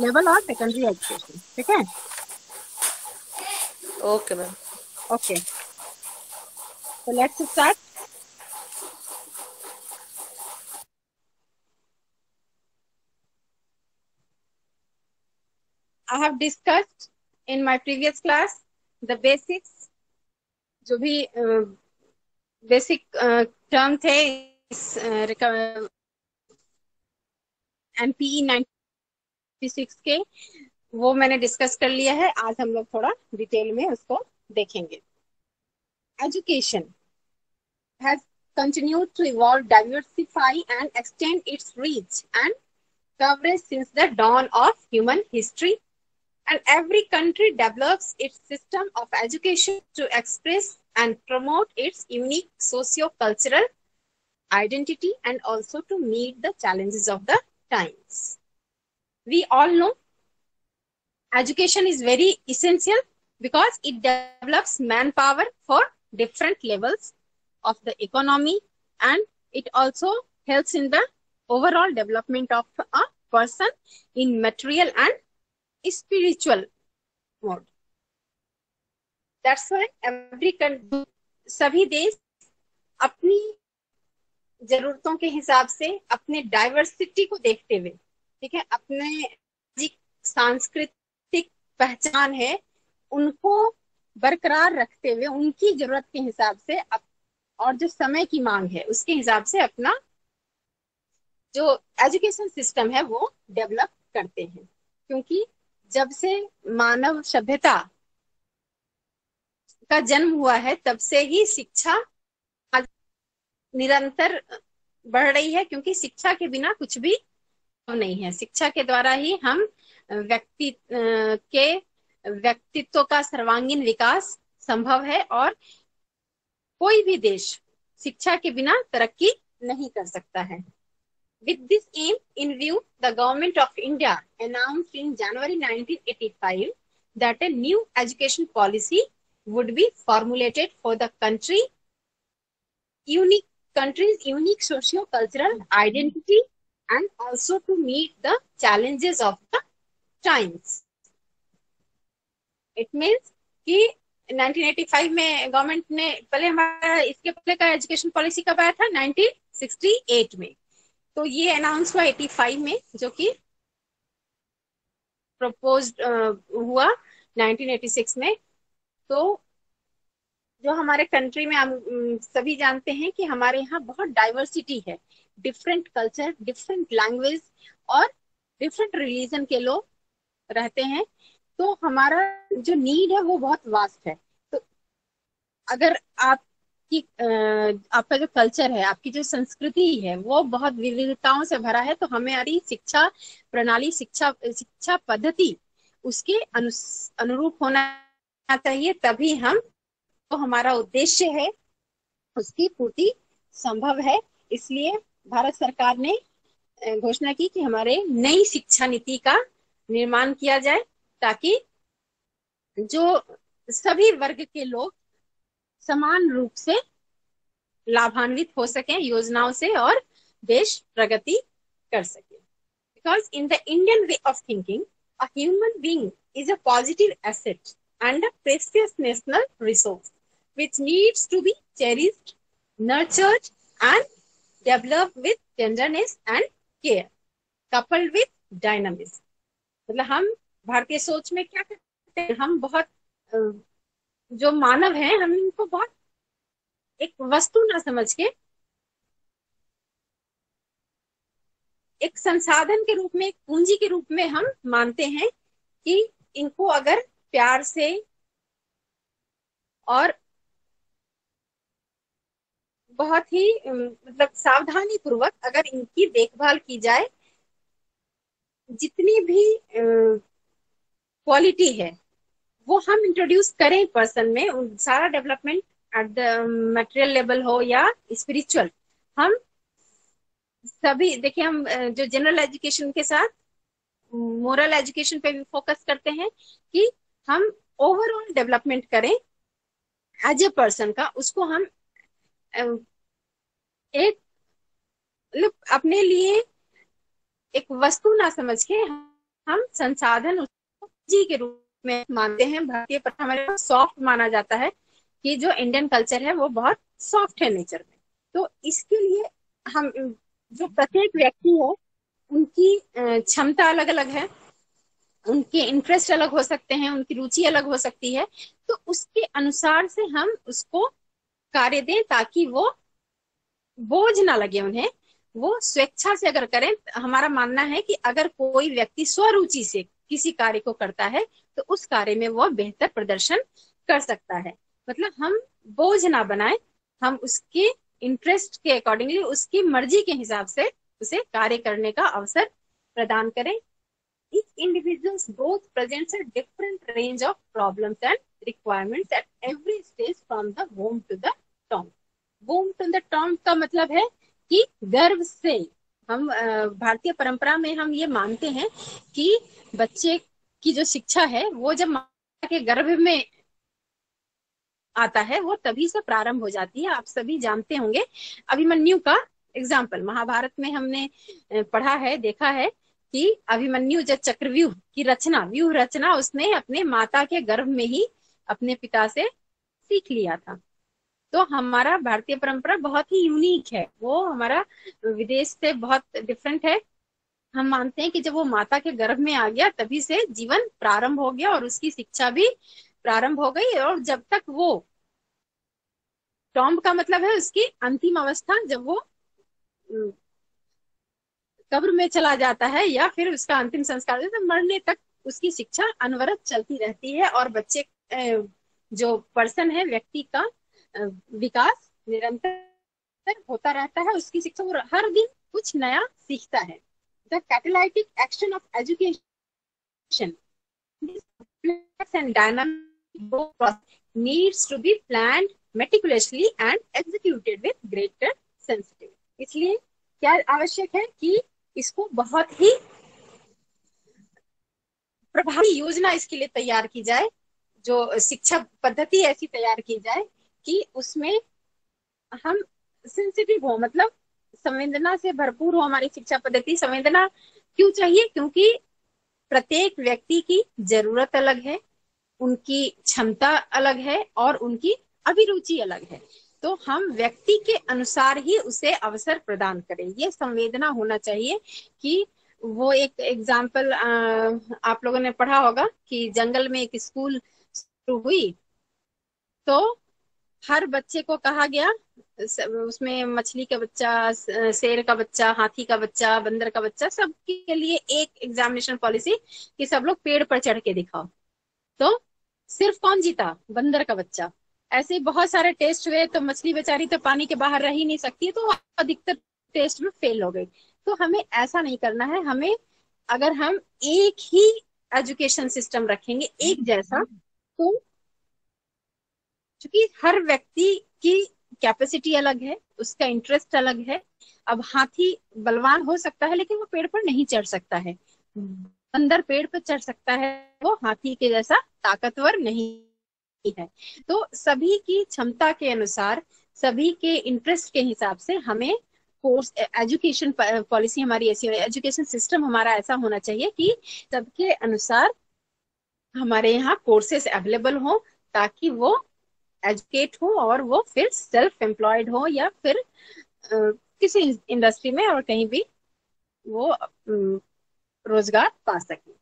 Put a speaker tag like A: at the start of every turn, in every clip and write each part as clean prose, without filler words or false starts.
A: Level of secondary education, ठीक है।
B: Okay ma'am.
A: Okay, तो let's start. I have discussed in my previous class the basics, जो भी basic term थे इस एनपीई 96 के, वो मैंने डिस्कस कर लिया है। आज हम लोग थोड़ा डिटेल में उसको देखेंगे। Education has continued to evolve, diversify, and extend its reach and coverage since the dawn of human history. And every country develops its system of education to express and promote its unique socio-cultural identity and also to meet the challenges of the times. We all know education is very essential because it develops manpower for different levels of the economy, and it also helps in the overall development of a person in material and spiritual mode. That's why every country, सभी देश अपनी जरूरतों के हिसाब से, अपने diversity को देखते हुए, ठीक है, अपने सांस्कृतिक पहचान है उनको बरकरार रखते हुए, उनकी जरूरत के हिसाब से और जो समय की मांग है उसके हिसाब से अपना जो एजुकेशन सिस्टम है वो डेवलप करते हैं। क्योंकि जब से मानव सभ्यता का जन्म हुआ है तब से ही शिक्षा निरंतर बढ़ रही है, क्योंकि शिक्षा के बिना कुछ भी नहीं है। शिक्षा के द्वारा ही हम के व्यक्तित्व का सर्वांगीण विकास संभव है, और कोई भी देश शिक्षा के बिना तरक्की नहीं कर सकता है। With this aim in view, the Government of India announced in January 1985 that a new education policy would be formulated for the country's unique socio-cultural identity and also to meet the challenges of the times. It means कि 1985 में government ने, पहले हमारा इसके पहले का education policy कब आया था? 1968 में। तो ये अनाउंस हुआ 85 में, जो कि प्रपोज हुआ 1986 में। तो जो हमारे कंट्री में हम सभी जानते हैं कि हमारे यहाँ बहुत डाइवर्सिटी है, डिफरेंट कल्चर, डिफरेंट लैंग्वेज और डिफरेंट रिलीजन के लोग रहते हैं। तो हमारा जो नीड है वो बहुत वास्ट है। तो अगर आपका जो कल्चर है, आपकी जो संस्कृति है वो बहुत विविधताओं से भरा है, तो हमारी शिक्षा प्रणाली, शिक्षा पद्धति उसके अनुरूप होना चाहिए, तभी हम, तो हमारा उद्देश्य है उसकी पूर्ति संभव है। इसलिए भारत सरकार ने घोषणा की कि हमारे नई शिक्षा नीति का निर्माण किया जाए, ताकि जो सभी वर्ग के लोग समान रूप से लाभान्वित हो सकें योजनाओं से और देश प्रगति कर सके। Because in the Indian way of thinking, a human being is a positive asset and a precious national resource which needs to be cherished, nurtured, and developed with tenderness and care, coupled with dynamism. मतलब हम भारतीय सोच में क्या करते हैं, हम बहुत जो मानव हैं, हम इनको बहुत एक वस्तु ना समझ के एक संसाधन के रूप में, एक पूंजी के रूप में हम मानते हैं कि इनको अगर प्यार से और बहुत ही मतलब सावधानी पूर्वक अगर इनकी देखभाल की जाए, जितनी भी क्वालिटी है वो हम इंट्रोड्यूस करें पर्सन में, सारा development at the material level हो या स्पिरिचुअल, हम सभी देखिए, हम जो जनरल एजुकेशन के साथ मोरल एजुकेशन पे भी फोकस करते हैं कि हम ओवरऑल डेवलपमेंट करें एज ए पर्सन का, उसको हम एक अपने लिए एक वस्तु ना समझ के हम संसाधन उसको जी के रूप में मानते हैं। भारतीय प्रथा हमारे पास सॉफ्ट माना जाता है कि जो इंडियन कल्चर है वो बहुत सॉफ्ट है नेचर में। तो इसके लिए हम जो प्रत्येक व्यक्ति है उनकी क्षमता अलग अलग है, उनके इंटरेस्ट अलग हो सकते हैं, उनकी रुचि अलग हो सकती है। तो उसके अनुसार से हम उसको कार्य दें ताकि वो बोझ ना लगे उन्हें, वो स्वेच्छा से अगर करें। हमारा मानना है कि अगर कोई व्यक्ति स्वरुचि से किसी कार्य को करता है तो उस कार्य में वो बेहतर प्रदर्शन कर सकता है। मतलब हम बोझ ना बनाए, हम उसके इंटरेस्ट के अकॉर्डिंगली, उसकी मर्जी के हिसाब से उसे कार्य करने का अवसर प्रदान करें। Each individual's growth presents a different range of problems and requirements at every stage from the womb to the tomb. Womb to the tomb का मतलब है कि गर्भ से हम भारतीय परंपरा में हम ये मानते हैं कि बच्चे की जो शिक्षा है वो जब माँ के गर्भ में आता है वो तभी से प्रारंभ हो जाती है। आप सभी जानते होंगे अभिमन्यु का एग्जाम्पल महाभारत में हमने पढ़ा है, देखा है कि अभिमन्यु जब चक्रव्यूह की रचना, व्यूह रचना उसने अपने माता के गर्भ में ही अपने पिता से सीख लिया था। तो हमारा भारतीय परंपरा बहुत ही यूनिक है, वो हमारा विदेश से बहुत डिफरेंट है। हम मानते हैं कि जब वो माता के गर्भ में आ गया तभी से जीवन प्रारंभ हो गया और उसकी शिक्षा भी प्रारंभ हो गई। और जब तक वो टॉम्ब का मतलब है उसकी अंतिम अवस्था, जब वो कब्र में चला जाता है या फिर उसका अंतिम संस्कार तो मरने तक उसकी शिक्षा अनवरत चलती रहती है। और बच्चे जो पर्सन है, व्यक्ति का विकास निरंतर होता रहता है, उसकी शिक्षा वो हर दिन कुछ नया सीखता है। The catalytic action of education and dynamic process needs to be planned meticulously and executed with greater sensitivity. इसलिए क्या आवश्यक है कि इसको बहुत ही प्रभावी योजना इसके लिए तैयार की जाए, जो शिक्षा पद्धति ऐसी तैयार की जाए कि उसमें हम सेंसिटिव हो, मतलब संवेदना से भरपूर हो हमारी शिक्षा पद्धति। संवेदना क्यों चाहिए? क्योंकि प्रत्येक व्यक्ति की जरूरत अलग है, उनकी क्षमता अलग है और उनकी अभिरुचि अलग है। तो हम व्यक्ति के अनुसार ही उसे अवसर प्रदान करें, ये संवेदना होना चाहिए। कि वो एक एग्जाम्पल आप लोगों ने पढ़ा होगा कि जंगल में एक स्कूल शुरू हुई तो हर बच्चे को कहा गया, उसमें मछली का बच्चा, शेर का बच्चा, हाथी का बच्चा, बंदर का बच्चा, सबके लिए एक एग्जामिनेशन पॉलिसी कि सब लोग पेड़ पर चढ़ के दिखाओ। तो सिर्फ कौन जीता? बंदर का बच्चा। ऐसे बहुत सारे टेस्ट हुए तो मछली बेचारी तो पानी के बाहर रह ही नहीं सकती, तो अधिकतर टेस्ट में फेल हो गई। तो हमें ऐसा नहीं करना है। हमें अगर हम एक ही एजुकेशन सिस्टम रखेंगे एक जैसा, तो क्योंकि हर व्यक्ति की कैपेसिटी अलग है, उसका इंटरेस्ट अलग है। अब हाथी बलवान हो सकता है लेकिन वो पेड़ पर नहीं चढ़ सकता है, बंदर पेड़ पर चढ़ सकता है, वो हाथी के जैसा ताकतवर नहीं है। तो सभी की क्षमता के अनुसार, सभी के इंटरेस्ट के हिसाब से हमें कोर्स, एजुकेशन पॉलिसी हमारी ऐसी, एजुकेशन सिस्टम हमारा ऐसा होना चाहिए कि सबके अनुसार हमारे यहाँ कोर्सेस अवेलेबल हो ताकि वो एजुकेट हो और वो फिर सेल्फ एम्प्लॉयड हो या फिर किसी इंडस्ट्री में और कहीं भी वो रोजगार पा सके।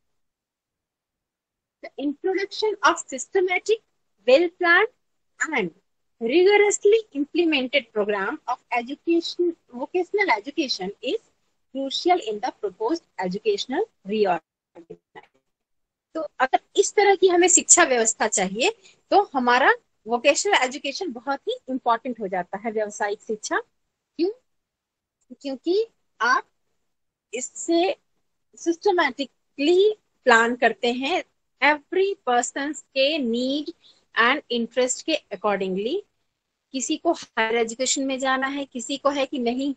A: The introduction of systematic, well-planned and rigorously implemented program of education, vocational education is crucial in the proposed educational reorganization. तो अगर इस तरह की हमें शिक्षा व्यवस्था चाहिए तो हमारा वोकेशनल एजुकेशन बहुत ही इंपॉर्टेंट हो जाता है, व्यवसायिक शिक्षा। क्यों? क्योंकि आप इससे सिस्टमैटिकली प्लान करते हैं एवरी पर्सन के नीड एंड इंटरेस्ट के अकॉर्डिंगली। किसी को हायर एजुकेशन में जाना है, किसी को है कि नहीं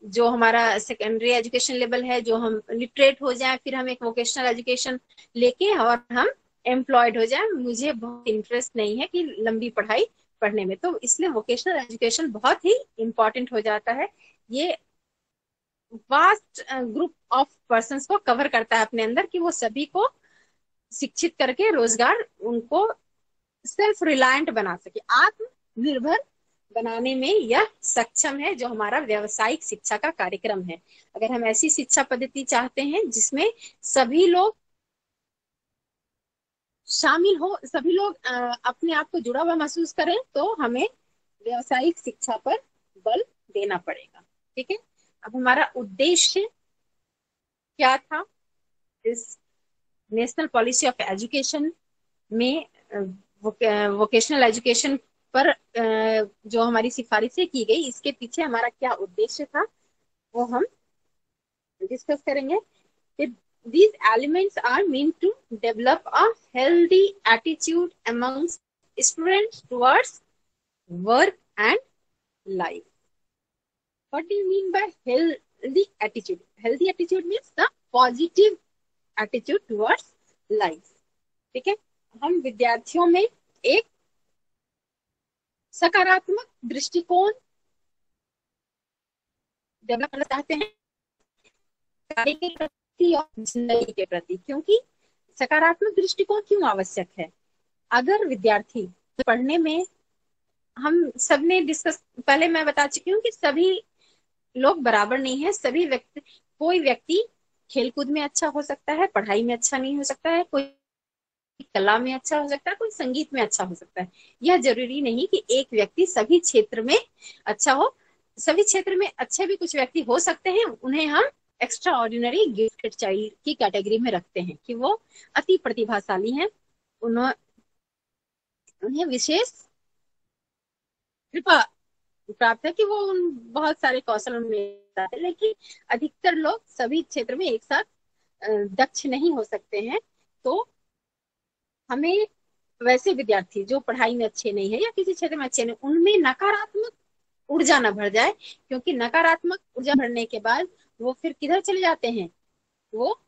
A: जो हमारा सेकेंडरी एजुकेशन लेवल है, जो हम लिटरेट हो जाए, फिर हम एक वोकेशनल एजुकेशन लेके और हम एम्प्लॉयड हो जाए। मुझे बहुत इंटरेस्ट नहीं है कि लंबी पढ़ाई पढ़ने में, तो इसलिए वोकेशनल एजुकेशन बहुत ही इंपॉर्टेंट हो जाता है। ये वास्ट ग्रुप ऑफ पर्सन्स को कवर करता है अपने अंदर, कि वो सभी को शिक्षित करके रोजगार उनको सेल्फ रिलायंट बना सके, आत्मनिर्भर बनाने में यह सक्षम है, जो हमारा व्यावसायिक शिक्षा का कार्यक्रम है। अगर हम ऐसी शिक्षा पद्धति चाहते हैं जिसमें सभी लोग शामिल हो, सभी लोग अपने आप को जुड़ा हुआ महसूस करें, तो हमें व्यावसायिक शिक्षा पर बल देना पड़ेगा। ठीक है, अब हमारा उद्देश्य क्या था इस नेशनल पॉलिसी ऑफ एजुकेशन में, वोकेशनल एजुकेशन पर जो हमारी सिफारिशें की गई, इसके पीछे हमारा क्या उद्देश्य था वो हम डिस्कस करेंगे। These elements are meant to develop a healthy attitude amongst students towards work and life. What do you mean by healthy attitude? Healthy attitude means the positive attitude towards life. ठीक है, हम विद्यार्थियों में एक सकारात्मक दृष्टिकोण develop करना चाहते हैं कार्य के प्रति और जिंदगी के प्रति। क्योंकि सकारात्मक दृष्टिकोण क्यों आवश्यक है? अगर विद्यार्थी पढ़ने में, हम सबने डिस्कस, पहले मैं बता चुकी हूँ कि सभी लोग बराबर नहीं है। सभी व्यक्ति, कोई व्यक्ति खेलकूद में अच्छा हो सकता है, पढ़ाई में अच्छा नहीं हो सकता है, कोई कला में अच्छा हो सकता है, कोई संगीत में अच्छा हो सकता है। यह जरूरी नहीं कि एक व्यक्ति सभी क्षेत्र में अच्छा हो। सभी क्षेत्र में अच्छे भी कुछ व्यक्ति हो सकते हैं, उन्हें हम एक्स्ट्रा ऑर्डिनरी गिफ्टेड चाइल्ड की कैटेगरी में रखते हैं कि वो अति प्रतिभाशाली हैं, उन्हें विशेष कृपा प्राप्त है कि वो उन बहुत सारे कौशल उनमें है। लेकिन अधिकतर लोग सभी क्षेत्र में एक साथ दक्ष नहीं हो सकते हैं। तो हमें वैसे विद्यार्थी जो पढ़ाई में अच्छे नहीं है या किसी क्षेत्र में अच्छे नहीं, उनमें नकारात्मक ऊर्जा न भर जाए। क्योंकि नकारात्मक ऊर्जा भरने के बाद वो फिर किधर चले जाते हैं? वो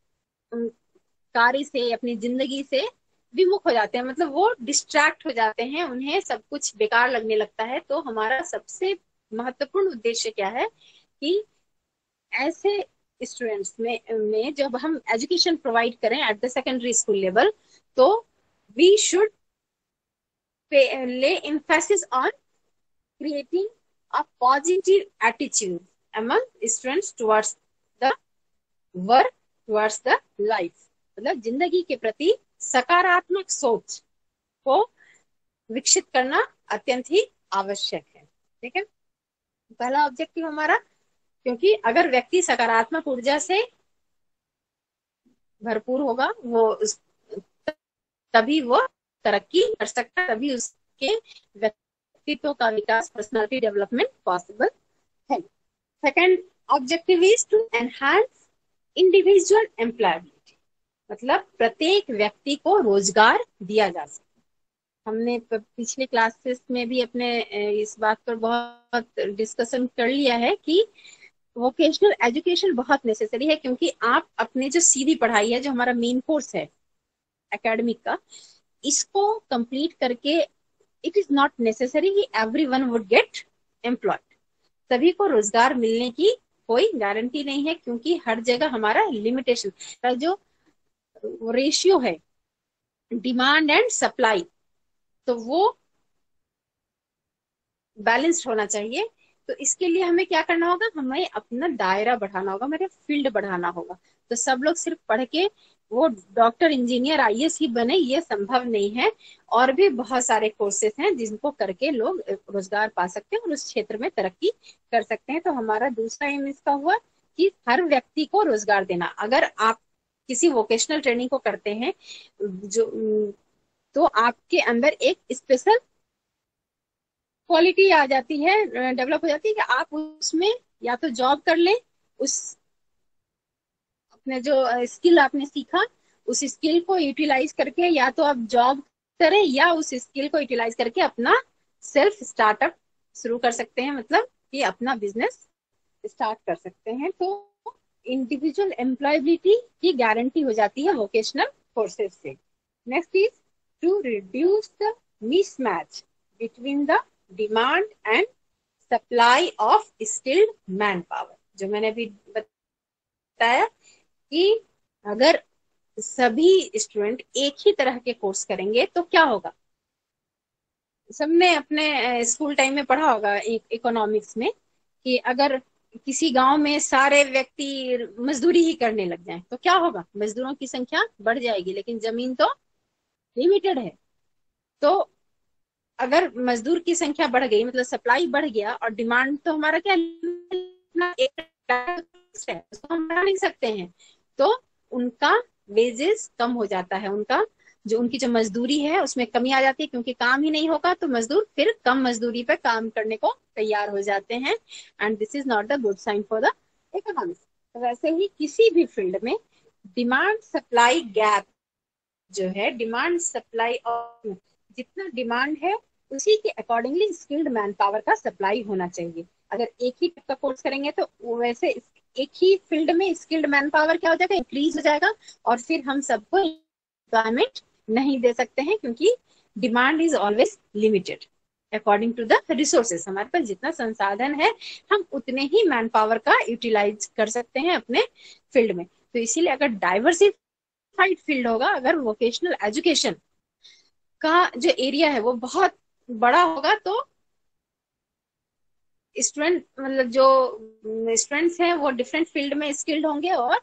A: कार्य से, अपनी जिंदगी से विमुख हो जाते हैं, मतलब वो डिस्ट्रैक्ट हो जाते हैं, उन्हें सब कुछ बेकार लगने लगता है। तो हमारा सबसे महत्वपूर्ण उद्देश्य क्या है कि ऐसे स्टूडेंट्स में जब हम एजुकेशन प्रोवाइड करें at the secondary school level, तो we should lay emphasis on creating a positive attitude among students towards the work, towards the life। मतलब जिंदगी के प्रति सकारात्मक सोच को विकसित करना अत्यंत ही आवश्यक है। ठीक है, पहला ऑब्जेक्टिव हमारा, क्योंकि अगर व्यक्ति सकारात्मक ऊर्जा से भरपूर होगा, तभी वो तरक्की कर सकता है, तभी उसके व्यक्तित्व का विकास, पर्सनालिटी डेवलपमेंट पॉसिबल है। Second objective is to enhance individual employability, मतलब प्रत्येक व्यक्ति को रोजगार दिया जा सके। हमने पिछले क्लासेस में भी अपने इस बात पर बहुत डिस्कशन कर लिया है कि वोकेशनल एजुकेशन बहुत नेसेसरी है। क्योंकि आप अपने जो सीधी पढ़ाई है, जो हमारा मेन कोर्स है एकेडमिक का, इसको कंप्लीट करके इट इज नॉट नेसेसरी कि एवरीवन वुड गेट एम्प्लॉयड। सभी को रोजगार मिलने की कोई गारंटी नहीं है, क्योंकि हर जगह हमारा लिमिटेशन का जो रेशियो है डिमांड एंड सप्लाई, तो वो बैलेंस्ड होना चाहिए। तो इसके लिए हमें क्या करना होगा? हमें अपना दायरा बढ़ाना होगा, मेरे फील्ड बढ़ाना होगा। तो सब लोग सिर्फ पढ़ के वो डॉक्टर, इंजीनियर, आईएएस ही बने, ये संभव नहीं है। और भी बहुत सारे कोर्सेज हैं जिनको करके लोग रोजगार पा सकते हैं और उस क्षेत्र में तरक्की कर सकते हैं। तो हमारा दूसरा एम इसका हुआ कि हर व्यक्ति को रोजगार देना। अगर आप किसी वोकेशनल ट्रेनिंग को करते हैं जो, तो आपके अंदर एक स्पेशल क्वालिटी आ जाती है, डेवलप हो जाती है कि आप उसमें या तो जॉब कर ले, उस अपने जो स्किल आपने सीखा उस स्किल को यूटिलाइज करके, या तो आप जॉब करें या उस स्किल को यूटिलाइज करके अपना सेल्फ स्टार्टअप शुरू कर सकते हैं, मतलब कि अपना बिजनेस स्टार्ट कर सकते हैं। तो इंडिविजुअल एम्प्लॉयबिलिटी की गारंटी हो जाती है वोकेशनल कोर्सेज से। Next is to reduce the mismatch between the demand and supply of skilled manpower. जो मैंने अभी बताया कि अगर सभी स्टूडेंट एक ही तरह के कोर्स करेंगे तो क्या होगा। सबने अपने स्कूल टाइम में पढ़ा होगा इकोनॉमिक्स में कि अगर किसी गांव में सारे व्यक्ति मजदूरी ही करने लग जाएं तो क्या होगा, मजदूरों की संख्या बढ़ जाएगी लेकिन जमीन तो लिमिटेड है। तो अगर मजदूर की संख्या बढ़ गई मतलब सप्लाई बढ़ गया और डिमांड तो हमारा क्या एक है, उसको हम बढ़ा नहीं सकते हैं, तो उनका वेजेस कम हो जाता है, उनकी जो मजदूरी है उसमें कमी आ जाती है क्योंकि काम ही नहीं होगा तो मजदूर फिर कम मजदूरी पे काम करने को तैयार हो जाते हैं। And this is not the good sign for the economics. तो वैसे ही किसी भी फील्ड में डिमांड सप्लाई गैप जो है, डिमांड सप्लाई और जितना डिमांड है उसी के अकॉर्डिंगली स्किल्ड मैन पावर का सप्लाई होना चाहिए। अगर एक ही टाइप का कोर्स करेंगे तो वैसे एक ही फील्ड में स्किल्ड मैन पावर क्या हो जाएगा, इंक्रीज हो जाएगा और फिर हम सबको एम्प्लॉयमेंट नहीं दे सकते हैं क्योंकि demand is always limited according to the resources. हमारे पास जितना संसाधन है हम उतने ही मैन पावर का यूटिलाइज कर सकते हैं अपने फील्ड में। तो इसीलिए अगर डाइवर्सिफाइड फील्ड होगा, अगर वोकेशनल एजुकेशन का जो एरिया है वो बहुत बड़ा होगा तो स्टूडेंट मतलब जो स्टूडेंट्स हैं वो डिफरेंट फील्ड में स्किल्ड होंगे और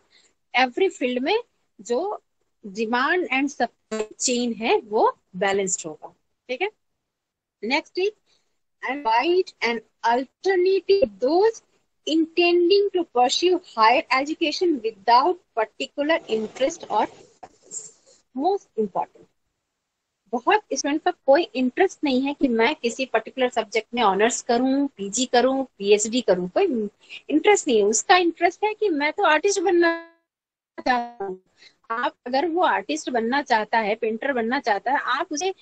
A: एवरी फील्ड में जो डिमांड एंड सप्लाई चेन है वो बैलेंस्ड होगा। ठीक है, next is provide an alternative to those intending to pursue higher education without particular interest or most important। बहुत स्टूडेंट का कोई इंटरेस्ट नहीं है कि मैं किसी पर्टिकुलर सब्जेक्ट में ऑनर्स करूं, पीजी करूं, पीएचडी करूं, कोई इंटरेस्ट नहीं है। उसका इंटरेस्ट है कि मैं तो आर्टिस्ट बनना चाहता हूँ। आप अगर वो आर्टिस्ट बनना चाहता है, पेंटर बनना चाहता है, आप उसे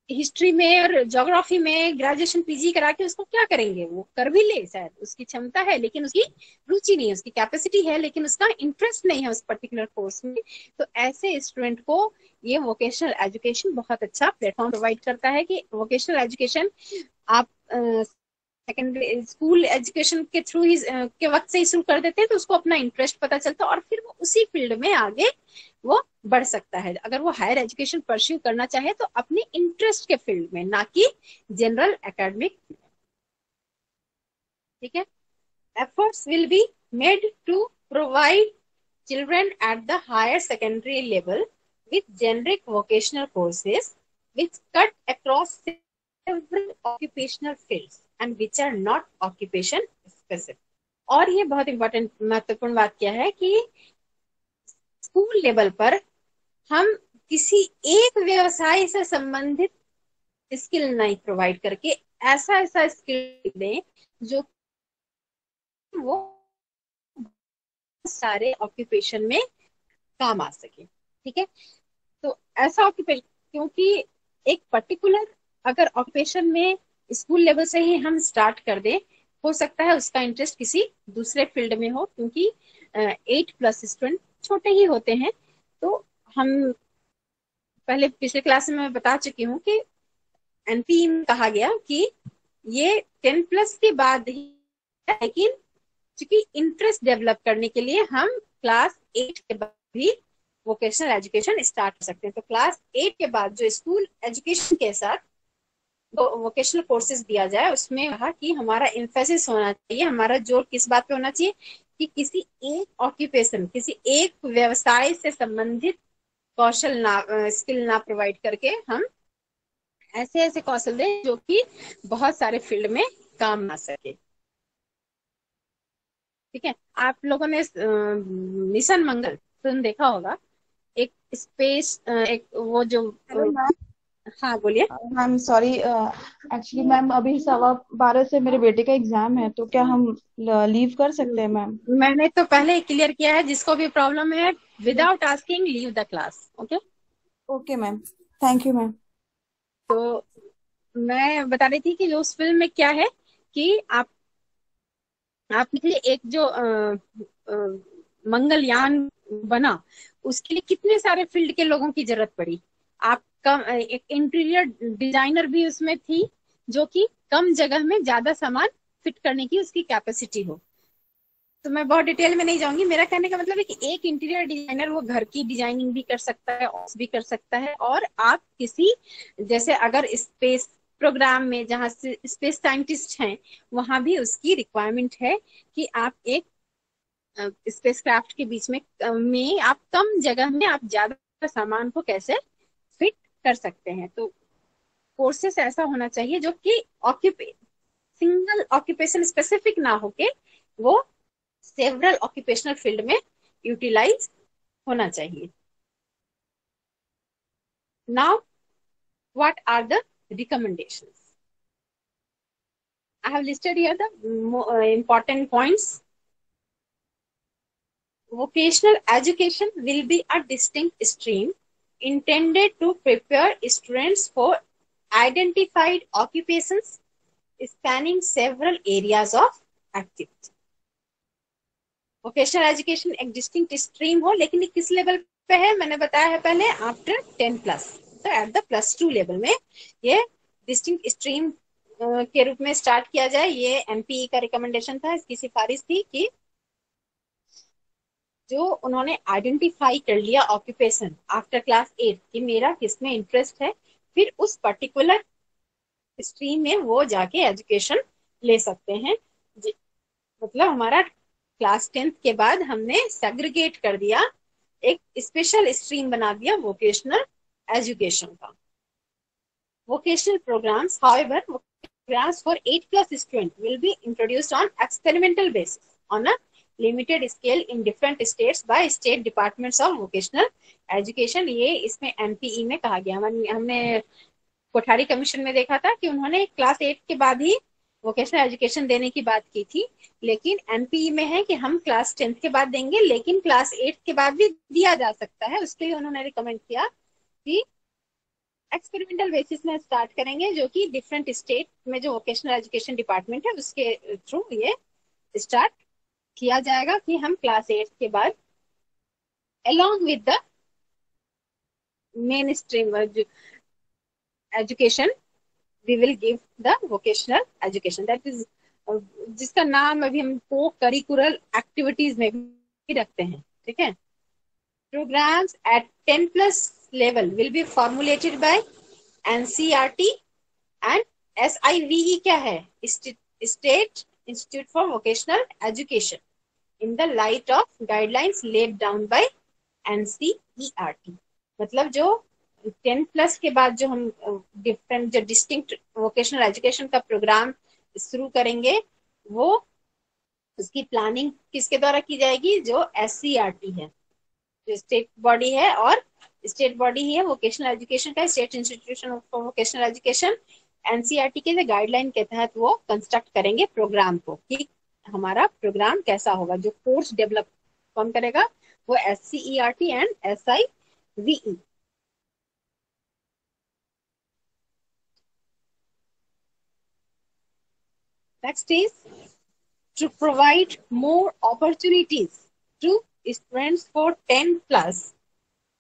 A: हिस्ट्री में और ज्योग्राफी में ग्रेजुएशन पीजी करा के उसको क्या करेंगे, वो कर भी ले, शायद उसकी क्षमता है लेकिन उसकी रुचि नहीं है, उसकी कैपेसिटी है लेकिन उसका इंटरेस्ट नहीं है उस पर्टिकुलर कोर्स में। तो ऐसे स्टूडेंट को ये वोकेशनल एजुकेशन बहुत अच्छा प्लेटफॉर्म प्रोवाइड करता है कि वोकेशनल एजुकेशन आप सेकेंडरी स्कूल एजुकेशन के थ्रू ही के वक्त से ही शुरू कर देते हैं तो उसको अपना इंटरेस्ट पता चलता है और फिर वो उसी फील्ड में आगे वो बढ़ सकता है। अगर वो हायर एजुकेशन परस्यू करना चाहे तो अपने इंटरेस्ट के फील्ड में, ना कि जनरल एकेडमिक। ठीक है, efforts will be made to provide children at the higher secondary level with generic vocational courses which cut across several occupational fields and which are not occupation specific। और ये बहुत important महत्वपूर्ण बात क्या है कि स्कूल लेवल पर हम किसी एक व्यवसाय से संबंधित स्किल नहीं प्रोवाइड करके ऐसा ऐसा स्किल दें जो वो सारे ऑक्यूपेशन में काम आ सके। ठीक है, तो ऐसा ऑक्यूपेशन, क्योंकि एक पर्टिकुलर अगर ऑक्यूपेशन में स्कूल लेवल से ही हम स्टार्ट कर दें, हो सकता है उसका इंटरेस्ट किसी दूसरे फील्ड में हो क्योंकि 8+ स्टूडेंट छोटे ही होते हैं। तो हम पहले पिछले क्लास में मैं बता चुकी हूँ कि एनपी में कहा गया कि ये 10+ के बाद ही, लेकिन क्योंकि इंटरेस्ट डेवलप करने के लिए हम क्लास 8 के बाद भी वोकेशनल एजुकेशन स्टार्ट कर सकते हैं। तो क्लास 8 के बाद जो स्कूल एजुकेशन के साथ वोकेशनल कोर्सेज दिया जाए उसमें कहा कि हमारा इम्फेसिस होना चाहिए, हमारा जोर किस बात पे होना चाहिए कि किसी एक ऑक्यूपेशन, किसी एक व्यवसाय से संबंधित कौशल ना, स्किल ना प्रोवाइड करके हम ऐसे ऐसे कौशल दें जो कि बहुत सारे फील्ड में काम आ सके। ठीक है, आप लोगों ने मिशन मंगल फिल्म देखा होगा, एक स्पेस एक वो जो
B: हेलो मैम।
A: हाँ बोलिए।
B: मैम सॉरी, एक्चुअली मैम अभी 12:15 से मेरे बेटे का एग्जाम है, तो क्या हम लीव कर सकते हैं मैम?
A: मैंने तो पहले क्लियर किया है, जिसको भी प्रॉब्लम है without asking leave the class. Okay,
B: okay ma'am, thank you ma'am.
A: तो मैं बता रही थी कि जो उस फिल्म में क्या है कि आप लिए एक जो मंगलयान बना उसके लिए कितने सारे फील्ड के लोगों की जरूरत पड़ी। आपका एक इंटीरियर डिजाइनर भी उसमें थी जो कि कम जगह में ज्यादा सामान फिट करने की उसकी कैपेसिटी हो। तो मैं बहुत डिटेल में नहीं जाऊंगी। मेरा कहने का मतलब है कि एक इंटीरियर डिजाइनर वो घर की डिजाइनिंग भी कर सकता है, ऑफिस भी कर सकता है, और आप किसी, जैसे अगर स्पेस प्रोग्राम में जहाँ से स्पेस साइंटिस्ट हैं, वहां भी उसकी रिक्वायरमेंट है कि आप एक स्पेस क्राफ्ट के बीच में आप कम जगह में आप ज्यादा सामान को कैसे फिट कर सकते हैं। तो कोर्सेस ऐसा होना चाहिए जो कि ऑक्यूपे सिंगल ऑक्यूपेशन स्पेसिफिक ना होके वो सेवरल ऑक्यूपेशनल फील्ड में यूटिलाइज होना चाहिए। Now what are the recommendations? I have listed here the important points. Vocational education will be a distinct stream intended to prepare students for identified occupations spanning several areas of activity. Vocational education एक distinct stream हो, लेकिन ये किस level पे है? मैंने बताया है पहले, आफ्टर 10+। तो एट द +2 लेवल में ये डिस्टिंक्ट स्ट्रीम के रूप में स्टार्ट किया जाए। ये एमपीई का रिकमेंडेशन था, इसकी सिफारिश थी कि जो उन्होंने आइडेंटिफाई कर लिया ऑक्यूपेशन आफ्टर क्लास 8 कि मेरा किसमें इंटरेस्ट है, फिर उस पर्टिकुलर स्ट्रीम में वो जाके एजुकेशन ले सकते हैं। मतलब हमारा क्लास 10th के बाद हमने सेग्रीगेट कर दिया, एक स्पेशल स्ट्रीम बना दिया वोकेशनल एजुकेशन का। Vocational programmes, however, programs for 8+ students will be introduced on experimental basis on a limited scale in different states by state departments of vocational education। ये इसमें एमपीई में कहा गया। हमने कोठारी कमीशन में देखा था कि उन्होंने क्लास 8 के बाद ही वोकेशनल एजुकेशन देने की बात की थी, लेकिन एनपीई में है कि हम क्लास 10th के बाद देंगे, लेकिन क्लास 8 के बाद भी दिया जा सकता है। उसके लिए उन्होंने रिकमेंड किया कि एक्सपेरिमेंटल बेसिस में स्टार्ट करेंगे, जो कि डिफरेंट स्टेट में जो वोकेशनल एजुकेशन डिपार्टमेंट है उसके थ्रू ये स्टार्ट किया जाएगा कि हम क्लास 8 के बाद along with the mainstream education we will give the vocational education, that is जिसका नाम अभी हम को करिकुलर एक्टिविटीज में भी रखते हैं। ठीक है। Programmes at 10+ level will be formulated by NCERT and SIVE क्या है? State institute for vocational education in the light of guidelines laid down by NCERT। मतलब जो 10+ के बाद जो हम डिफरेंट जो डिस्टिंक्ट वोकेशनल एजुकेशन का प्रोग्राम शुरू करेंगे, वो उसकी प्लानिंग किसके द्वारा की जाएगी? जो SCERT है, जो स्टेट बॉडी है, और स्टेट बॉडी ही है वोकेशनल एजुकेशन का, state institution for vocational education. NCERT के गाइडलाइन के तहत वो कंस्ट्रक्ट करेंगे प्रोग्राम को कि हमारा प्रोग्राम कैसा होगा। जो कोर्स डेवलप कौन करेगा? वो SCERT and SIVE। Next is to provide more opportunities to students for 10+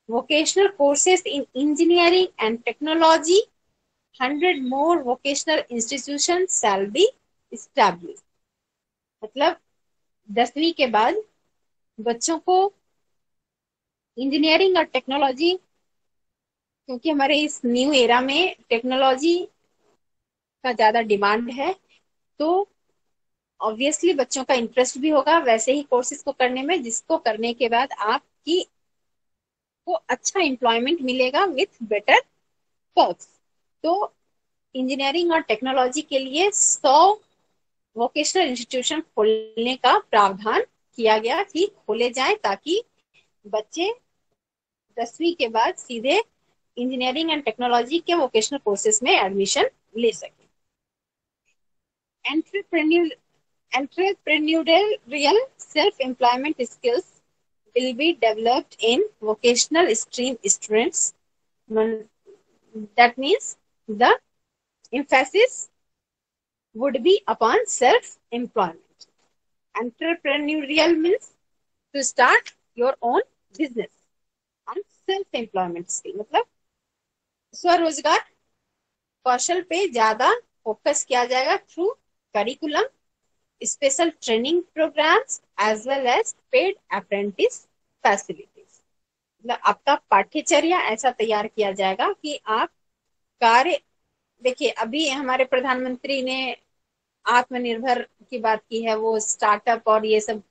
A: vocational courses in engineering and technology. 100 more vocational institutions shall be established। मतलब 10वीं के बाद बच्चों को इंजीनियरिंग और टेक्नोलॉजी, क्योंकि हमारे इस न्यू एरा में टेक्नोलॉजी का ज्यादा डिमांड है, तो ऑब्वियसली बच्चों का इंटरेस्ट भी होगा वैसे ही कोर्सेज को करने में, जिसको करने के बाद आपकी को अच्छा एम्प्लॉयमेंट मिलेगा विथ बेटर पर्क्स। तो इंजीनियरिंग और टेक्नोलॉजी के लिए 100 वोकेशनल इंस्टीट्यूशन खोलने का प्रावधान किया गया कि खोले जाएं, ताकि बच्चे 10वीं के बाद सीधे इंजीनियरिंग एंड टेक्नोलॉजी के वोकेशनल कोर्सेज में एडमिशन ले सके। Entrepreneurial self-employment skills will be developed in vocational stream students. That means the emphasis would be upon self-employment. Entrepreneurial means to start your own business, and self-employment skill मतलब स्वरोजगार कौशल पे ज्यादा focus किया जाएगा through curriculum special training programs as well as paid apprentice facilities। मतलब आपका पाठ्यचर्या ऐसा तैयार किया जाएगा कि आप कार्य, देखिए अभी हमारे प्रधानमंत्री ने आत्मनिर्भर की बात की है, वो स्टार्टअप और ये सब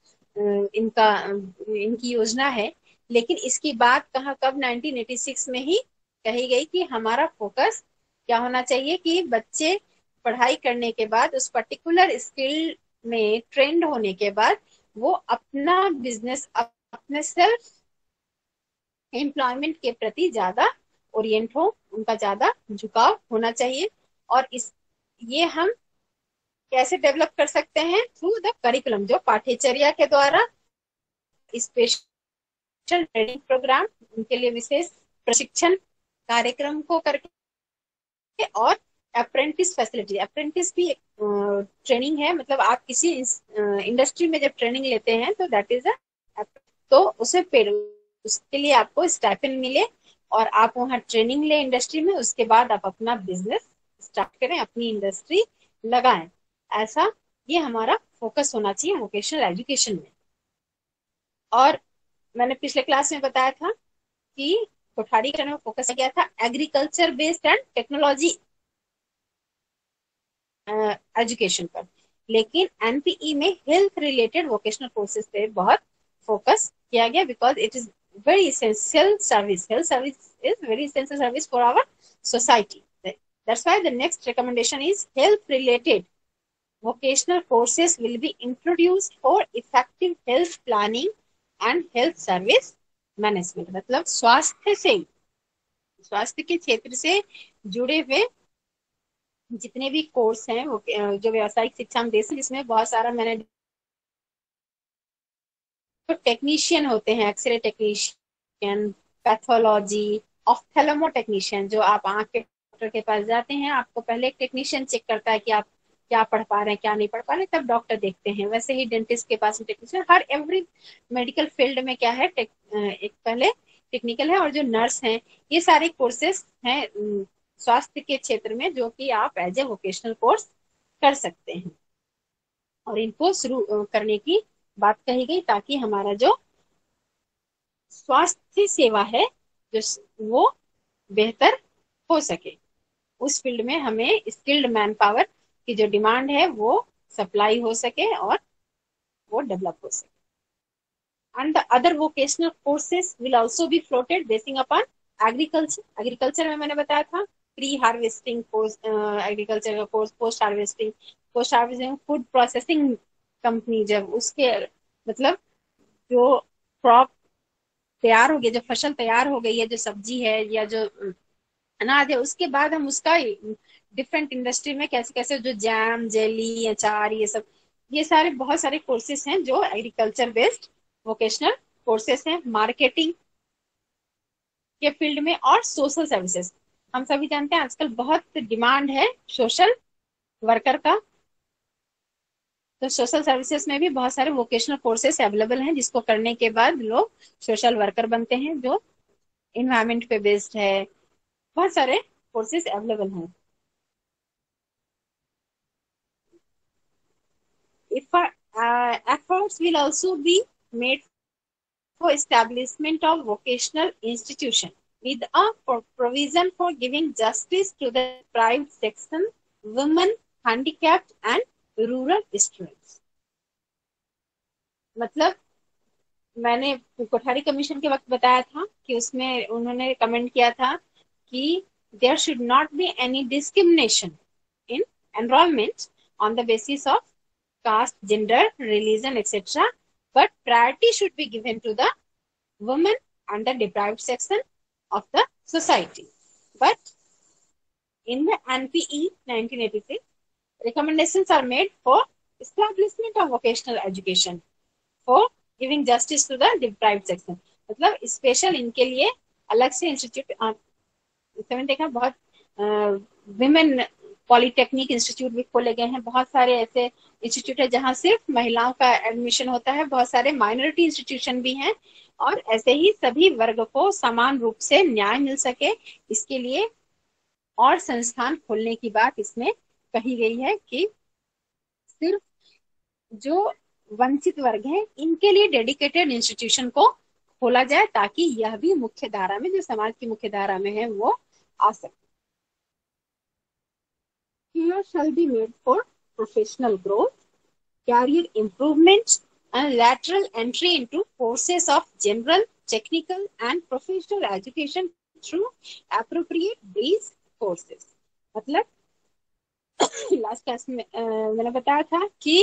A: इनकी योजना है। लेकिन इसकी बात कहाँ, कब 1986 में ही कही गई कि हमारा फोकस क्या होना चाहिए कि बच्चे पढ़ाई करने के बाद उस पर्टिकुलर स्किल में ट्रेंड होने के बाद वो अपना बिजनेस, अपने सेल्फ एम्प्लॉयमेंट के प्रति ज्यादा ओरिएंट हो, उनका ज्यादा झुकाव होना चाहिए। और इस ये हम कैसे डेवलप कर सकते हैं? थ्रू द करिकुलम, जो पाठ्यचर्या के द्वारा स्पेशल ट्रेनिंग प्रोग्राम, उनके लिए विशेष प्रशिक्षण कार्यक्रम को करके, और अप्रेंटिस फैसिलिटी। अप्रेंटिस भी एक ट्रेनिंग है, मतलब आप किसी इंडस्ट्री में जब ट्रेनिंग लेते हैं तो दैट इज अ, तो उसे पेड, उसके लिए आपको स्टाइपेंड मिले और आप वहाँ ट्रेनिंग ले इंडस्ट्री में, उसके बाद आप अपना बिजनेस स्टार्ट करें, अपनी इंडस्ट्री लगाएं। ऐसा ये हमारा फोकस होना चाहिए वोकेशनल एजुकेशन में। और मैंने पिछले क्लास में बताया था कि कोठारी में फोकस किया था agriculture based and technology education पर, लेकिन एनपीई में हेल्थ रिलेटेड वोकेशनल कोर्सेज पे बहुत फोकस किया गया, because it is very essential service. Health service is very essential service for our society. That's why the next recommendation is health related vocational courses will be introduced for effective health planning and health service management। मतलब स्वास्थ्य के क्षेत्र से जुड़े हुए जितने भी course हैं वो जो व्यावसायिक शिक्षा हम दे सकते हैं, जिसमें बहुत सारा मैंने तो टेक्नीशियन होते हैं, एक्सरे टेक्नीशियन, पैथोलॉजी, ऑफ्थेल्मो टेक्नीशियन, जो आप आंख के डॉक्टर के पास जाते हैं, आपको पहले एक टेक्नीशियन चेक करता है कि आप क्या पढ़ पा रहे हैं क्या नहीं पढ़ पा रहे, तब डॉक्टर देखते हैं। वैसे ही डेंटिस्ट के पास टेक्नीशियन, हर एवरी मेडिकल फील्ड में क्या है, एक पहले टेक्निकल है, और जो नर्स हैं, ये सारे कोर्सेस हैं स्वास्थ्य के क्षेत्र में, जो कि आप एज ए वोकेशनल कोर्स कर सकते हैं। और इनको शुरू करने की बात कही गई ताकि हमारा जो स्वास्थ्य सेवा है जो वो बेहतर हो सके। उस फील्ड में हमें स्किल्ड मैन पावर की जो डिमांड है वो सप्लाई हो सके और वो डेवलप हो सके। And the other vocational courses will also be floated basing upon agriculture। Agriculture में मैंने बताया था प्री हार्वेस्टिंग कोर्स, एग्रीकल्चर का course, post harvesting food processing company, जब उसके मतलब जो क्रॉप तैयार हो गई, जो फसल तैयार हो गई है, जो सब्जी है या जो अनाज है, उसके बाद हम उसका डिफरेंट इंडस्ट्री में कैसे कैसे, जो जैम, जेली, अचार, ये सारे बहुत सारे कोर्सेस हैं जो एग्रीकल्चर बेस्ड वोकेशनल कोर्सेस हैं। मार्केटिंग के फील्ड में और सोशल सर्विसेज, हम सभी जानते हैं आजकल बहुत डिमांड है सोशल वर्कर का, तो सोशल सर्विसेज में भी बहुत सारे वोकेशनल कोर्सेस अवेलेबल हैं, जिसको करने के बाद लोग सोशल वर्कर बनते हैं, जो इन्वायरमेंट पे बेस्ड है। बहुत सारे कोर्सेज अवेलेबल हैं। If efforts will also be made for establishment of vocational institution with a provision for giving justice to the deprived section, women, handicapped and rural students। मतलब मैंने कोठारी कमीशन के वक्त बताया था कि उसमें उन्होंने कमेंट किया था कि there should not be any discrimination in enrolment on the basis of caste, gender, religion, etc. But priority should be given to the women and the deprived section of the society. But in the NPE 1986, recommendations are made for establishment of vocational education for giving justice to the deprived section। मतलब special इनके लिए अलग से institute, मैंने देखा बहुत women polytechnic institute भी खोले गए हैं, बहुत सारे ऐसे इंस्टीट्यूट है जहाँ सिर्फ महिलाओं का एडमिशन होता है, बहुत सारे माइनॉरिटी इंस्टीट्यूशन भी हैं, और ऐसे ही सभी वर्ग को समान रूप से न्याय मिल सके, इसके लिए और संस्थान खोलने की बात इसमें कही गई है कि सिर्फ जो वंचित वर्ग हैं इनके लिए डेडिकेटेड इंस्टीट्यूशन को खोला जाए, ताकि यह भी मुख्य धारा में, जो समाज की मुख्य धारा में है, वो आ सके। Care shall be made for professional growth, career improvement, and lateral entry into courses of general, technical, and professional education through appropriate these courses. मतलब लास्ट क्लास में मैंने बताया था कि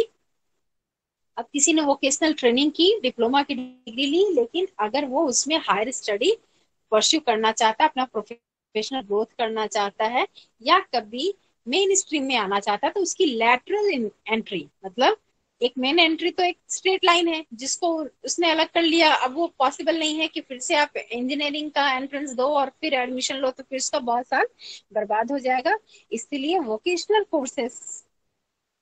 A: अब किसी ने वोकेशनल ट्रेनिंग की, डिप्लोमा की डिग्री ली, लेकिन अगर वो उसमें हायर स्टडी परस्यू करना चाहता है, अपना प्रोफेशनल ग्रोथ करना चाहता है, या कभी मेन स्ट्रीम में आना चाहता है, तो उसकी लैटरल एंट्री, मतलब एक मेन एंट्री तो एक स्ट्रेट लाइन है जिसको उसने अलग कर लिया, अब वो पॉसिबल नहीं है कि फिर से आप इंजीनियरिंग का एंट्रेंस दो और फिर एडमिशन लो, तो फिर उसका बहुत साल बर्बाद हो जाएगा। इसलिए वोकेशनल कोर्सेस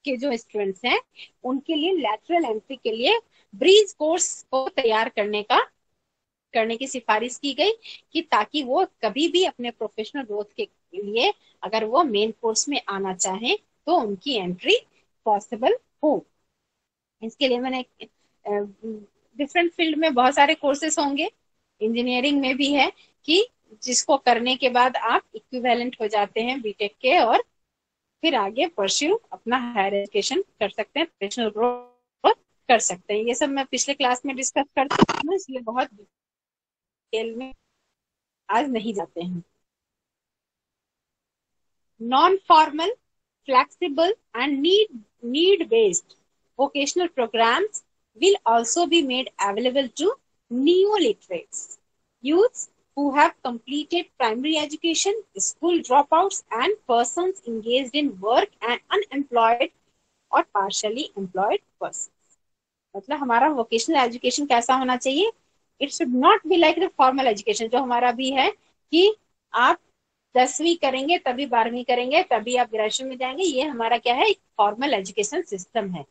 A: के जो स्टूडेंट्स हैं उनके लिए लैटरल एंट्री के लिए ब्रीज कोर्स को तैयार करने की सिफारिश की गई, कि ताकि वो कभी भी अपने प्रोफेशनल ग्रोथ के लिए अगर वो मेन कोर्स में आना चाहें तो उनकी एंट्री पॉसिबल हो। इसके लिए मैंने डिफरेंट फील्ड में बहुत सारे कोर्सेस होंगे, इंजीनियरिंग में भी है कि जिसको करने के बाद आप इक्विवेलेंट हो जाते हैं बीटेक के, और फिर आगे परस्यू अपना हायर एजुकेशन कर सकते हैं, प्रोफेशनल ग्रोथ कर सकते हैं। ये सब मैं पिछले क्लास में डिस्कस कर चुकी हूँ, इसलिए बहुत डिटेल में आज नहीं जाते हैं। Non formal, flexible, and need based vocational programs will also be made available to neo-literates, youths who have completed primary education, school dropouts, and persons engaged in work and unemployed और partially employed persons. मतलब हमारा vocational education कैसा होना चाहिए? It should not be like the formal education जो हमारा भी है, कि आप 10वीं करेंगे तभी 12वीं करेंगे तभी आप ग्रेजुएशन में जाएंगे। ये हमारा क्या है? एक फॉर्मल एजुकेशन सिस्टम है।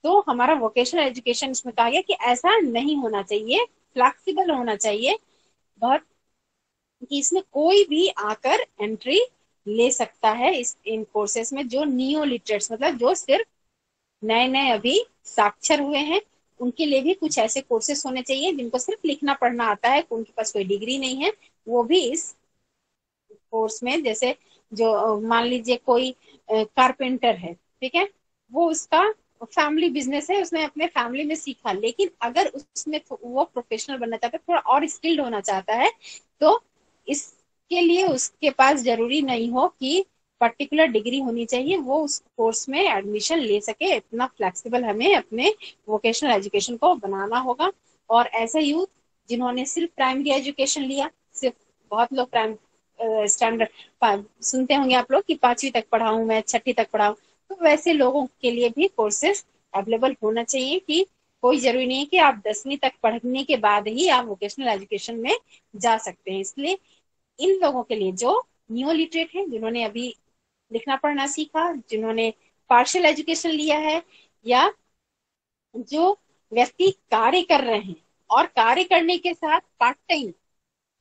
A: तो हमारा वोकेशनल एजुकेशन इसमें कहा गया कि ऐसा नहीं होना चाहिए, फ्लेक्सिबल होना चाहिए बहुत, कि इसमें कोई भी आकर एंट्री ले सकता है इस इन कोर्सेस में। जो नियो लिटरेट्स, मतलब जो सिर्फ नए नए अभी साक्षर हुए हैं, उनके लिए भी कुछ ऐसे कोर्सेस होने चाहिए जिनको सिर्फ लिखना पढ़ना आता है, उनके पास कोई डिग्री नहीं है, वो भी इस कोर्स में, जैसे जो मान लीजिए कोई कारपेंटर है, ठीक है, वो उसका फैमिली बिजनेस है, उसने अपने फैमिली में सीखा, लेकिन अगर उसमें वो प्रोफेशनल बनना चाहता है, थोड़ा और स्किल्ड होना चाहता है, तो इसके लिए उसके पास जरूरी नहीं हो कि पर्टिकुलर डिग्री होनी चाहिए, वो उस कोर्स में एडमिशन ले सके। इतना फ्लेक्सिबल हमें अपने वोकेशनल एजुकेशन को बनाना होगा। और ऐसे यूथ जिन्होंने सिर्फ प्राइमरी एजुकेशन लिया, सिर्फ बहुत लोग प्राइम स्टैंडर्ड सुनते होंगे आप लोग कि 5वीं तक पढ़ा हूँ मैं, 6ठी तक पढ़ा हूँ, तो वैसे लोगों के लिए भी कोर्सेस अवेलेबल होना चाहिए, कि कोई जरूरी नहीं है कि आप 10वीं तक पढ़ने के बाद ही आप वोकेशनल एजुकेशन में जा सकते हैं। इसलिए इन लोगों के लिए जो न्यू लिटरेट है, जिन्होंने अभी लिखना पढ़ना सीखा, जिन्होंने पार्शियल एजुकेशन लिया है, या जो व्यक्ति कार्य कर रहे हैं और कार्य करने के साथ पार्ट टाइम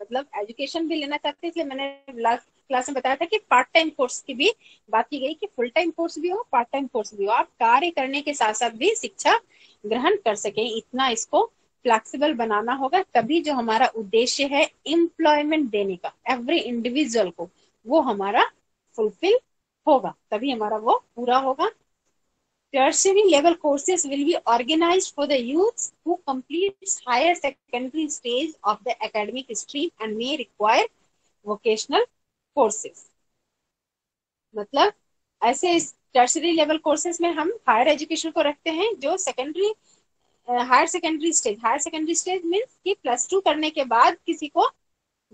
A: मतलब एजुकेशन भी लेना चाहते हैं, इसलिए मैंने लास्ट क्लास में बताया था कि पार्ट टाइम कोर्स की भी बात की गई, कि फुल टाइम कोर्स भी हो, पार्ट टाइम कोर्स भी हो, आप कार्य करने के साथ साथ भी शिक्षा ग्रहण कर सकें। इतना इसको फ्लेक्सिबल बनाना होगा, तभी जो हमारा उद्देश्य है एम्प्लॉयमेंट देने का एवरी इंडिविजुअल को, वो हमारा फुलफिल होगा, तभी हमारा वो पूरा होगा। Tertiary level courses will be organized for the youths who complete higher secondary stage of the academic stream and may require vocational courses. मतलब ऐसे टर्सरी लेवल कोर्सेज में हम हायर एजुकेशन को रखते हैं, जो secondary higher secondary stage means कि +2 करने के बाद किसी को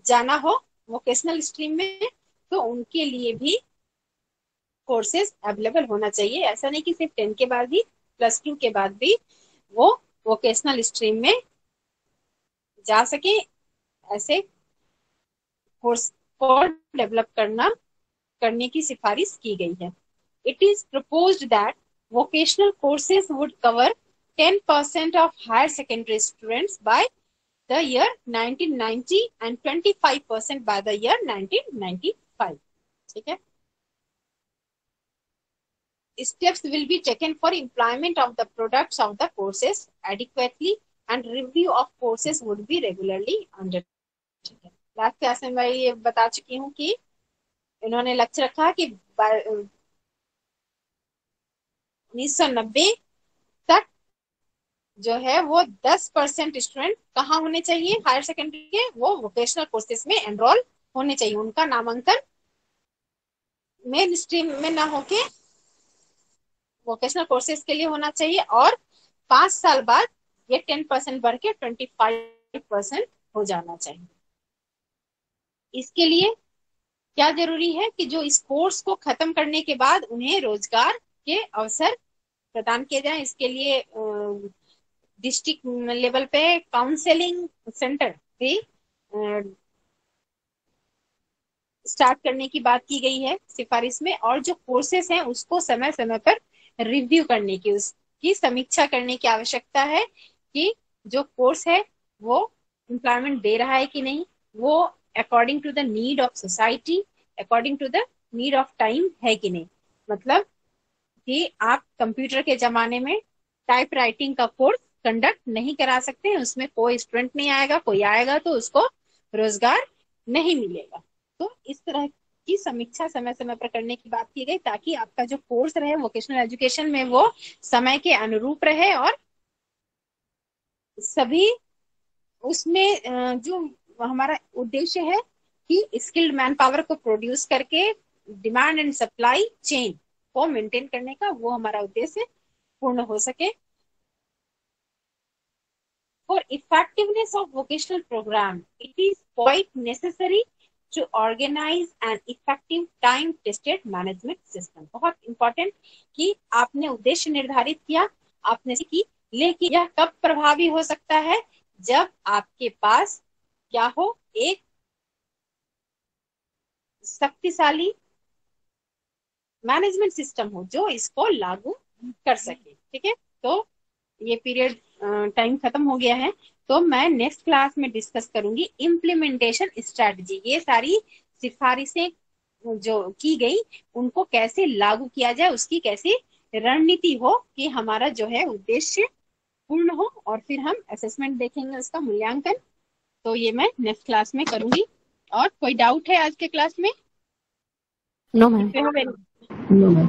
A: जाना हो वोकेशनल स्ट्रीम में, तो उनके लिए भी कोर्सेज अवेलेबल होना चाहिए। ऐसा नहीं कि सिर्फ 10 के बाद ही, +2 के बाद भी वो वोकेशनल स्ट्रीम में जा सके। ऐसे कोर्स को डेवलप करने की सिफारिश की गई है। It is proposed that vocational courses would cover 10% of higher secondary students by the year 1990 and 25% by the year 1995। ठीक है। steps will be taken for employment of the products of the courses adequately and review of courses would be regularly undertaken। Last class में मैं ये बता चुकी हूँ कि इन्होंने लक्ष्य रखा कि 1990 तक जो है वो 10% स्टूडेंट कहाँ होने चाहिए हायर सेकेंडरी के, वो वोकेशनल कोर्सेज में एनरोल होने चाहिए। उनका नामांकन मेन स्ट्रीम में ना होके वोकेशनल कोर्सेज के लिए होना चाहिए, और 5 साल बाद ये 10% बढ़ के 25% हो जाना चाहिए। इसके लिए क्या जरूरी है कि जो इस कोर्स को खत्म करने के बाद उन्हें रोजगार के अवसर प्रदान किए जाएं। इसके लिए डिस्ट्रिक्ट लेवल पे काउंसलिंग सेंटर भी स्टार्ट करने की बात की गई है सिफारिश में, और जो कोर्सेस हैं उसको समय समय पर रिव्यू करने की, उसकी समीक्षा करने की आवश्यकता है कि जो कोर्स है वो एम्प्लॉयमेंट दे रहा है कि नहीं, वो according to the need of society, according to the need of time है कि नहीं। मतलब कि आप कंप्यूटर के जमाने में टाइप राइटिंग का कोर्स कंडक्ट नहीं करा सकते, उसमें कोई स्टूडेंट नहीं आएगा, कोई आएगा तो उसको रोजगार नहीं मिलेगा। तो इस तरह की समीक्षा समय समय पर करने की बात की गई, ताकि आपका जो कोर्स रहे वोकेशनल एजुकेशन में वो समय के अनुरूप रहे, और सभी उसमें जो हमारा उद्देश्य है कि स्किल्ड मैन पावर को प्रोड्यूस करके डिमांड एंड सप्लाई चेन को मेंटेन करने का, वो हमारा उद्देश्य पूर्ण हो सके। For effectiveness of vocational program, it is quite necessary to organize an effective time-tested management system। बहुत important कि आपने उद्देश्य निर्धारित किया, आपने की, लेकिन यह कब प्रभावी हो सकता है, जब आपके पास क्या हो, एक शक्तिशाली मैनेजमेंट सिस्टम हो जो इसको लागू कर सके। ठीक है, तो ये पीरियड टाइम खत्म हो गया है, तो मैं नेक्स्ट क्लास में डिस्कस करूंगी इम्प्लीमेंटेशन स्ट्रेटजी। ये सारी सिफारिशें जो की गई उनको कैसे लागू किया जाए, उसकी कैसी रणनीति हो कि हमारा जो है उद्देश्य पूर्ण हो, और फिर हम असेसमेंट देखेंगे, उसका मूल्यांकन। तो ये मैं नेक्स्ट क्लास में करूंगी। और कोई डाउट है आज के क्लास में?
C: No ma'am.
A: If you have any
C: no ma'am.